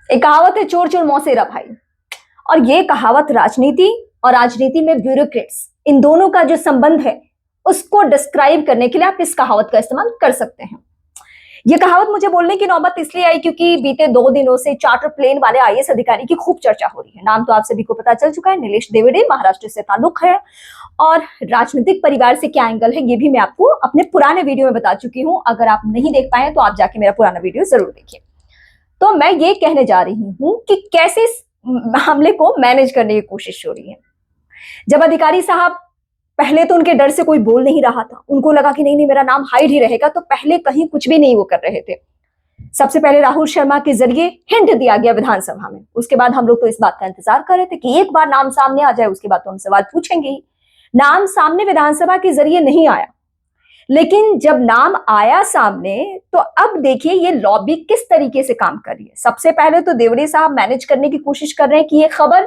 एक कहावत है, चोर चोर मौसेरा भाई। और ये कहावत राजनीति और राजनीति में ब्यूरोक्रेट्स, इन दोनों का जो संबंध है उसको डिस्क्राइब करने के लिए आप इस कहावत का इस्तेमाल कर सकते हैं। ये कहावत मुझे बोलने की नौबत इसलिए आई क्योंकि बीते 2 दिनों से चार्टर प्लेन वाले आईएएस अधिकारी की खूब चर्चा हो रही है। नाम तो आप सभी को पता चल चुका है, नीलेश देवड़े, महाराष्ट्र से ताल्लुक है। और राजनीतिक परिवार से क्या एंगल है ये भी मैं आपको अपने पुराने वीडियो में बता चुकी हूं। अगर आप नहीं देख पाए तो आप जाके मेरा पुराना वीडियो जरूर देखिए। तो मैं ये कहने जा रही हूं कि कैसे इस मामले को मैनेज करने की कोशिश हो रही है। जब अधिकारी साहब, पहले तो उनके डर से कोई बोल नहीं रहा था, उनको लगा कि नहीं नहीं मेरा नाम हाइड ही रहेगा, तो पहले कहीं कुछ भी नहीं वो कर रहे थे। सबसे पहले राहुल शर्मा के जरिए हिंट दिया गया विधानसभा में। उसके बाद हम लोग तो इस बात का इंतजार कर रहे थे कि एक बार नाम सामने आ जाए, उसके बाद तो हम सवाल पूछेंगे ही। नाम सामने विधानसभा के जरिए नहीं आया, लेकिन जब नाम आया सामने तो अब देखिए ये लॉबी किस तरीके से काम कर रही है। सबसे पहले तो देवड़े साहब मैनेज करने की कोशिश कर रहे हैं कि ये खबर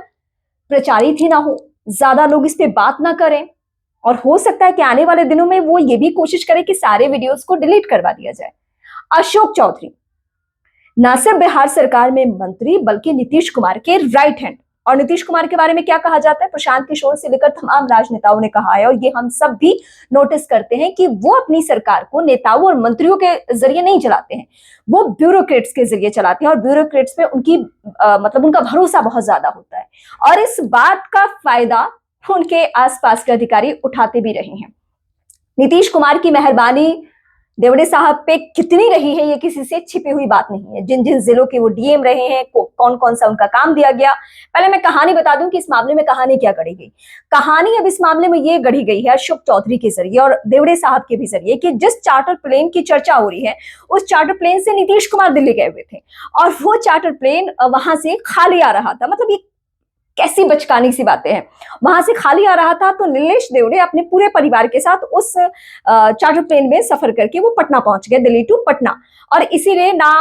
प्रचारित ही ना हो, ज्यादा लोग इस पे बात ना करें, और हो सकता है कि आने वाले दिनों में वो ये भी कोशिश करें कि सारे वीडियोस को डिलीट करवा दिया जाए। अशोक चौधरी न सिर्फ बिहार सरकार में मंत्री बल्कि नीतीश कुमार के राइट हैंड। और नीतीश कुमार के बारे में क्या कहा जाता है, प्रशांत किशोर से लेकर तमाम राजनेताओं ने कहा है, और ये हम सब भी नोटिस करते हैं कि वो अपनी सरकार को नेताओं और मंत्रियों के जरिए नहीं चलाते हैं, वो ब्यूरोक्रेट्स के जरिए चलाते हैं। और ब्यूरोक्रेट्स पे उनकी मतलब उनका भरोसा बहुत ज्यादा होता है, और इस बात का फायदा उनके आसपास के अधिकारी उठाते भी रहे हैं। नीतीश कुमार की मेहरबानी देवड़े साहब पे कितनी रही है ये किसी से छिपी हुई बात नहीं है। जिन जिन जिलों के वो डीएम रहे हैं, कौन कौन सा उनका काम दिया गया। पहले मैं कहानी बता दूं कि इस मामले में कहानी क्या गढ़ी गई। कहानी अब इस मामले में ये गढ़ी गई है अशोक चौधरी के जरिए और देवड़े साहब के भी जरिए कि जिस चार्टर प्लेन की चर्चा हो रही है, उस चार्टर प्लेन से नीतीश कुमार दिल्ली गए हुए थे, और वो चार्टर प्लेन वहां से खाली आ रहा था। मतलब ये कैसी बचकानी सी बातें हैं। वहां से खाली आ रहा था तो नीलेश देवड़े अपने पूरे परिवार के साथ उस चार्टर प्लेन में सफर करके वो पटना पहुंच गए, दिल्ली टू पटना। और इसीलिए ना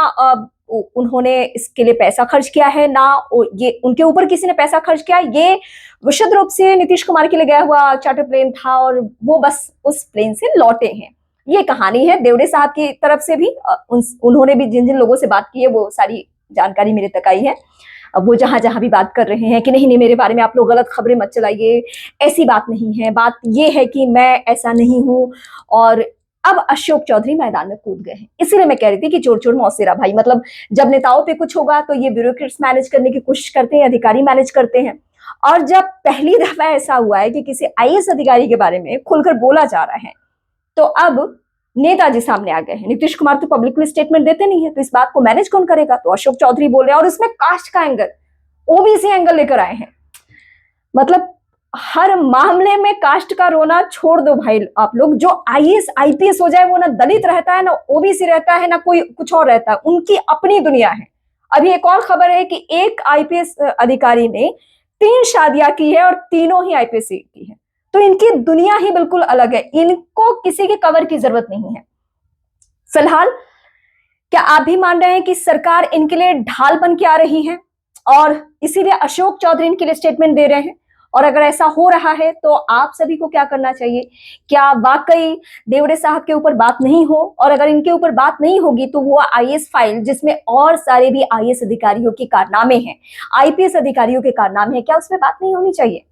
उन्होंने इसके लिए पैसा खर्च किया है, ना ये उनके ऊपर किसी ने पैसा खर्च किया। ये विशुद्ध रूप से नीतीश कुमार के लिए गया हुआ चार्टर प्लेन था, और वो बस उस प्लेन से लौटे हैं। ये कहानी है देवड़े साहब की तरफ से भी। उन्होंने भी जिन जिन लोगों से बात की है वो सारी जानकारी मेरे तक आई है। अब वो जहां जहां भी बात कर रहे हैं कि नहीं नहीं मेरे बारे में आप लोग गलत खबरें मत चलाइए, ऐसी बात नहीं है। बात ये है कि मैं ऐसा नहीं हूं। और अब अशोक चौधरी मैदान में कूद गए हैं। इसीलिए मैं कह रही थी कि चोर चोर मौसेरा भाई। मतलब जब नेताओं पे कुछ होगा तो ये ब्यूरोक्रेट्स मैनेज करने की कोशिश करते हैं, अधिकारी मैनेज करते हैं। और जब पहली दफा ऐसा हुआ है कि किसी आईएएस अधिकारी के बारे में खुलकर बोला जा रहा है, तो अब नेताजी सामने आ गए हैं। नीतीश कुमार तो पब्लिकली स्टेटमेंट देते नहीं है, तो इस बात को मैनेज कौन करेगा? तो अशोक चौधरी बोल रहे हैं, और इसमें कास्ट का एंगल, ओबीसी एंगल लेकर आए हैं। मतलब हर मामले में कास्ट का रोना छोड़ दो भाई आप लोग। जो आईएएस आईपीएस हो जाए वो ना दलित रहता है, ना ओबीसी रहता है, ना कोई कुछ और रहता है, उनकी अपनी दुनिया है। अभी एक और खबर है कि एक आईपीएस अधिकारी ने 3 शादियां की है और तीनों ही आईपीएस की है। तो इनकी दुनिया ही बिल्कुल अलग है, इनको किसी के कवर की जरूरत नहीं है। फिलहाल क्या आप भी मान रहे हैं कि सरकार इनके लिए ढाल बन के आ रही है, और इसीलिए अशोक चौधरी इनके लिए स्टेटमेंट दे रहे हैं? और अगर ऐसा हो रहा है तो आप सभी को क्या करना चाहिए? क्या वाकई देवड़े साहब के ऊपर बात नहीं हो? और अगर इनके ऊपर बात नहीं होगी तो वो आईएएस फाइल, जिसमें और सारे भी आईएएस अधिकारियों के कारनामे हैं, आईपीएस अधिकारियों के कारनामे हैं, क्या उसमें बात नहीं होनी चाहिए?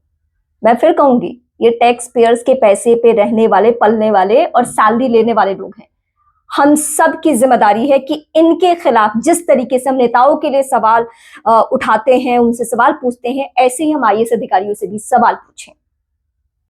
मैं फिर कहूंगी, ये टैक्स पेयर्स के पैसे पे रहने वाले, पलने वाले और सैलरी लेने वाले लोग हैं। हम सब की जिम्मेदारी है कि इनके खिलाफ जिस तरीके से हम नेताओं के लिए सवाल उठाते हैं, उनसे सवाल पूछते हैं, ऐसे ही हम आईएएस अधिकारियों से भी सवाल पूछें।